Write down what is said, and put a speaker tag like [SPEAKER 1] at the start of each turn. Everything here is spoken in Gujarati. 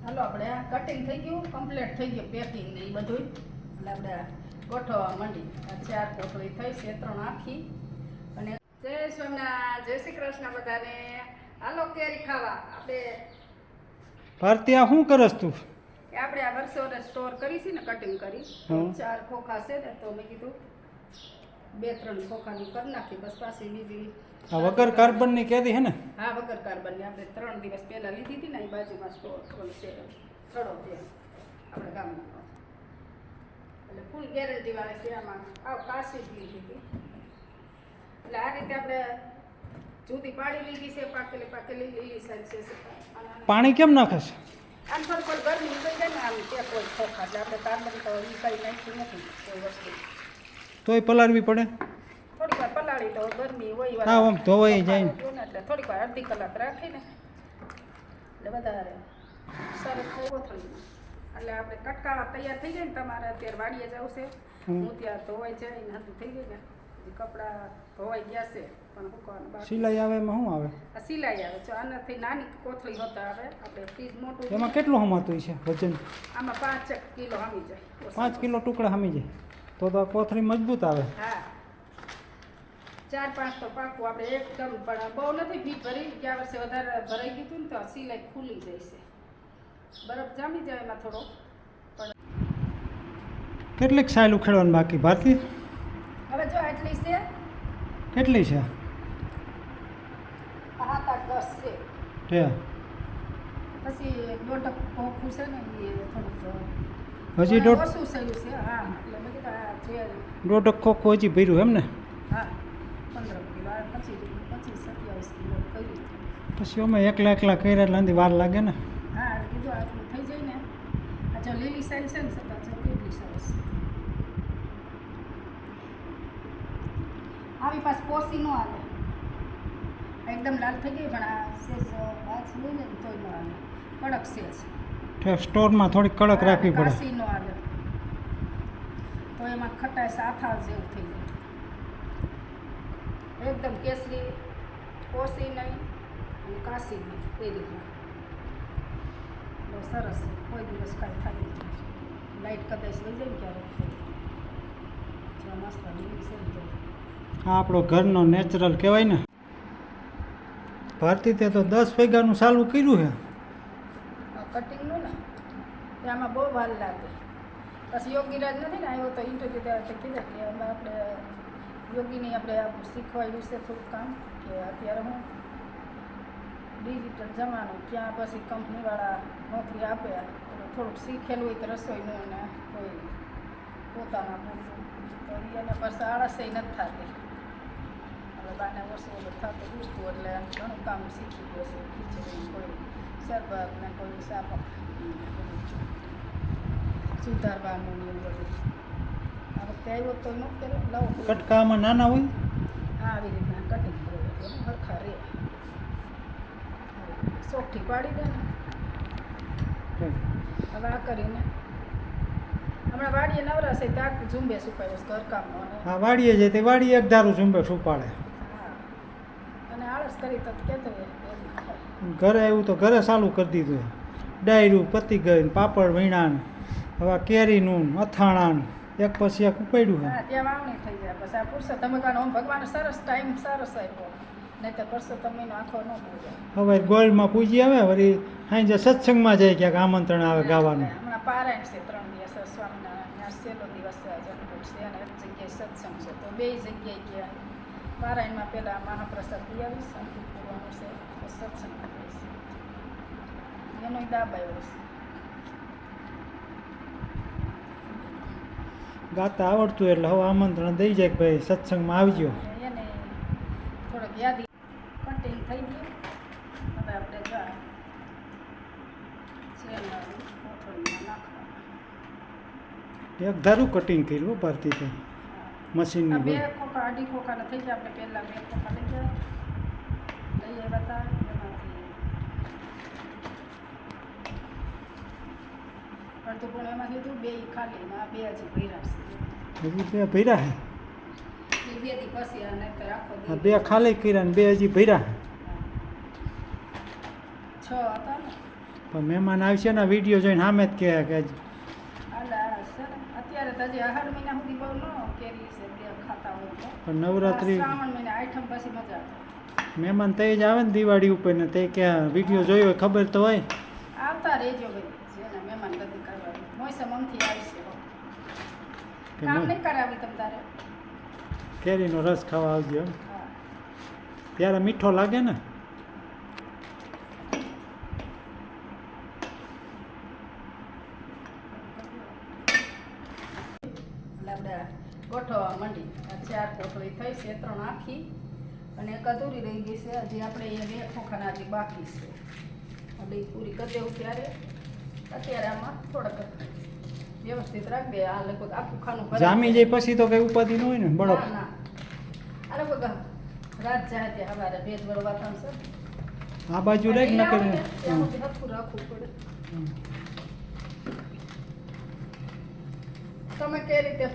[SPEAKER 1] હાલો આપણે આ કટિંગ થઈ ગયું, કમ્પ્લીટ થઈ ગયું પેકિંગ ને એ બધું. એટલે આપણે ગોઠવવા માંડી. આ 4 કોથળી થઈ છે, 3 આખી. અને જય સ્વામિનારાયણ, જય શ્રી કૃષ્ણ બધાને. હાલો કેરી ખાવા. આપણે
[SPEAKER 2] ભારતી આ શું કરસ તું?
[SPEAKER 1] આપણે આ વર્ષો સ્ટોર કરી છે ને, કટિંગ કરી. 4 ખોખા છે ને, તો મેં કીધું 2-3 ખોખાની કરી નાખી. બસ પાછી બીજી
[SPEAKER 2] આ વગર કાર્બન ની કેરી હે ને?
[SPEAKER 1] હા, વગર કાર્બનની. આપણે 3 દિવસ પહેલા લીધી હતી ને, એ બાજુમાં સ્ટોર છે થડો ત્યાં આપણે ગામમાં. એટલે ફૂલ ગેરંટી વાળી છે. આમાં આવ કાશી જ લીધી હતી. એટલે આ રીતે આપણે જુદી પાડી લીધી છે. પાકેલી લીલી સાઈડ છે.
[SPEAKER 2] પાણી કેમ નાખે છે?
[SPEAKER 1] આમ થોડી ગરમી થઈ જાય ને, આમ તે કોઈ ખોખા એટલે આપણે કાર્બન તો એ કંઈ નાખ્યું નથી કોઈ વસ્તુ.
[SPEAKER 2] તોય પલાળવી પડે?
[SPEAKER 1] થોડીક વાર પલાળી તો ગરમી હોય
[SPEAKER 2] હા, આમ ધોવાઈ જાય ને.
[SPEAKER 1] એટલે થોડીક વાર અડધી કલાક રાખીને એટલે વધારે સરસ થઈ કોથળીમાં. એટલે આપણે કટકાવા તૈયાર થઈ જાય ને, તમારે અત્યારે વાડીએ જવું છે, હું ત્યાં ધોવાઈ જાય ને હતું થઈ ગઈ ને, એ કપડાં ધોવાઈ ગયા છે પણ સુકવાનું બાકી.
[SPEAKER 2] સિલાઈ આવે એમાં શું આવે?
[SPEAKER 1] આ સિલાઈ આવે છે. આનાથી નાની કોથળી હોતા આવે. આપણે ફ્રીજ મોટું
[SPEAKER 2] એમાં કેટલું હમાતું છે વજન?
[SPEAKER 1] આમાં 5 કિલો હમી જાય.
[SPEAKER 2] 5 કિલો ટુકડા હમી જાય તો આ કોથળી મજબૂત આવે.
[SPEAKER 1] હા, 4-5 તો પાકું. આપણે એકદમ પણ બહુ નથી ફીટ ભરી. ગયા વર્ષે વધારે ભરાઈ ગયું હતું ને, તો સિલાઈ ખુલી જાય છે. બરફ જામી જાય એમાં થોડો. પણ
[SPEAKER 2] કેટલીક સાયલ ઉખેડવાની બાકી ભારતી?
[SPEAKER 1] હવે જો આટલી છે.
[SPEAKER 2] કેટલી છે?
[SPEAKER 1] 7-8-10 છે.
[SPEAKER 2] તે
[SPEAKER 1] પછી દોઢક ખોખું છે ને, એ થોડુંક
[SPEAKER 2] હજી દોઢ
[SPEAKER 1] ઓછું થયું છે. હા, એટલે મેં કીધું આ જે
[SPEAKER 2] દોઢક ખોખું હજી ભર્યું એમ ને?
[SPEAKER 1] હા, 15 કિલો 25-27 કિલો કર્યું.
[SPEAKER 2] પછી અમે એકલા કર્યા એટલે અંદી વાર લાગે ને.
[SPEAKER 1] હા, કીધું આટલું થઈ જાય ને. આ જો લીલી સાઈડ છે ને, છતાં જો કેટલી સરસ. આવી પાસ પોસી ન આવે. એકદમ લાલ થઈ ગઈ, પણ આ સેજ વાચ લઈ ને તોય ન આવે. કડક છે.
[SPEAKER 2] સ્ટોરમાં થોડીક કડક રાખવી પડે.
[SPEAKER 1] કાશી ન આવે તો એમાં ખટાશ આથા જેવું થઈ જાય. એકદમ કેસરી, પોસી નહીં અને કાશી નહીં, એ રીતના. બહુ સરસ છે. કોઈ દિવસ કાંઈ થાય નહીં. લાઇટ કદાચ લઈ જાય ને ક્યારેક જો મસ્ત લીલી છે ને તો.
[SPEAKER 2] આ આપણો ઘરનો નેચરલ કહેવાય ને. ભારતી તે તો 10 વીઘાનું સાલું કર્યું છે.
[SPEAKER 1] કટિંગનું ને આમાં બહુ વાર લાગે. પછી યોગીરાજ નથી ને આવ્યો તો ઇન્ટરવ્યૂ દેવા તો કીધું કે એમાં આપણે યોગીની આપણે શીખવાડ્યું છે થોડું કામ, કે અત્યારે હું ડિજિટલ જમાનું, ક્યાં પછી કંપનીવાળા નોકરી આપે, થોડુંક શીખેલું હોય તો રસોઈનું ને કોઈ પોતાના પૂરતું, તો એને પછી આળસે નથી થતી. હવે 12 વર્ષો થતું પૂછતું એટલે ઘણું કામ શીખી ગયો છે. ખીચડી, કોઈ શરબત ને કોઈ શાક સુધારવાનું ને એવું બધું. આ વખતે આવ્યો તો ન કર્યો લઉં.
[SPEAKER 2] કટકામાં નાના હોય?
[SPEAKER 1] હા, આવી રીતના કટિંગ કરો એટલે હરખા રે. સોફ્ટી પાડી દે ને. હવે આ કરીને હમણાં વાડીએ નવરાશે ત્યાં ઝુંબેશ ઉપાડ્યો ઘરકામનો. અને
[SPEAKER 2] હા, વાડીએ જાય તે વાડીએ એક ધારું ઝુંબેશ ઉપાડે.
[SPEAKER 1] હા, અને આળસ કરી તો કહેતો
[SPEAKER 2] ઘરે આવ્યું તો ઘરે ચાલુ કરી દીધું. ડાયરું પતી ગઈ, પાપડ વીણાન, હવે કેરીનું અથાણાન, એક પછી એક ઉપાડ્યું.
[SPEAKER 1] હા, ત્યાં વાવણી થઈ જાય. પછી આ પુરુષોત્તમ આમ ભગવાન સરસ ટાઈમ સરસ આપ્યો. નહીં તો પુરુષોત્તમ મહિનો આખો ન પૂજાય.
[SPEAKER 2] હવે ગોળમાં પૂજી આવે, વળી સાંજે સત્સંગમાં જાય, ક્યાંક આમંત્રણ આવે ગાવાનું.
[SPEAKER 1] હમણાં પારાયણ છે 3 દિવસ સ્વામિનારાયણ. છેલ્લો દિવસ છે જન્મોત્સવ છે, અને એક જગ્યાએ સત્સંગ છે. તો 2 જગ્યાએ ગયા. પારાયણમાં પહેલાં મહાપ્રસાદ લઈ આવીશ, અંતિમ પૂરવાનું છે, તો સત્સંગમાં જઈશ. એનો દાબ આવ્યો છે.
[SPEAKER 2] ગાતા આવડતું એટલે હવે આમંત્રણ દઈ જાય કે ભાઈ સત્સંગમાં આવજો.
[SPEAKER 1] એને થોડોક યાદી કટિંગ થઈ ગયું. હવે આપણે જા કોથળીમાં નાખવાનું.
[SPEAKER 2] એક ધારું કટિંગ કર્યું ભારતી તો મશીનની.
[SPEAKER 1] 2 ખોખા 2.5 ખોખાના થઈ ગયા. આપણે પહેલાં 2 ખોખા લઈ ગયા, લઈ આવ્યા હતા. એમાંથી અડધું પણ એમાં લીધું, 2 ખાલી, આ 2 હજી ભર્યા છે.
[SPEAKER 2] હજી 2 ભર્યા છે.
[SPEAKER 1] એ 2 દી પછી આ નહીંતર આખો દી.
[SPEAKER 2] 2 ખાલી કર્યા ને 2 હજી ભર્યા.
[SPEAKER 1] 6 હતા ને.
[SPEAKER 2] પણ મહેમાન આવશે ને વિડીયો જોઈને સામે જ કહે કે
[SPEAKER 1] આલા સર અત્યારે તો હજી 8 મહિના સુધી બહુ ન કેરી છે તે ખાતા હોય તો.
[SPEAKER 2] પણ નવરાત્રિ
[SPEAKER 1] શ્રાવણ મહિના આઠમ પછી મજા આવે.
[SPEAKER 2] મહેમાન તે જ આવે ને દિવાળી ઉપર ને તે કે વિડીયો જોયો હોય ખબર તો હોય
[SPEAKER 1] આવતા રહેજો ભાઈ જેને મહેમાન ગતિ કરવાની મોસમ અમથી આવશે હો.
[SPEAKER 2] કે
[SPEAKER 1] કામ
[SPEAKER 2] ન-
[SPEAKER 1] નહીં કરાવી તમ તારે.
[SPEAKER 2] કેરીનો રસ ખાવા આવજો એમ.
[SPEAKER 1] હા
[SPEAKER 2] ત્યારે મીઠો લાગે ને
[SPEAKER 1] એટલે આપણે ગોઠવવા માંડી આ 4 પોટલી થઈ છે 3 આખી અને એક અધૂરી રહી ગઈ છે હજી આપણે એ 2 ખોખાના હજી બાકી છે એટલે ઈ પૂરી કરી દેવું ત્યારે અત્યારે આમાં થોડાક વ્યવસ્થિત રાખ દે આ લગભગ આખું ખાનું ભરાઈ
[SPEAKER 2] જામી જાય પછી તો કઈ ઉપાધિ ન હોય ને બળો
[SPEAKER 1] ના ના આ લગભગ રાત જાય ત્યાં સવારે ભેજ વાતાવરણ છે
[SPEAKER 2] આ બાજુ રાખ ન કરે
[SPEAKER 1] ત્યાં સુધી હરખું રાખવું પડે તમે કઈ રીતે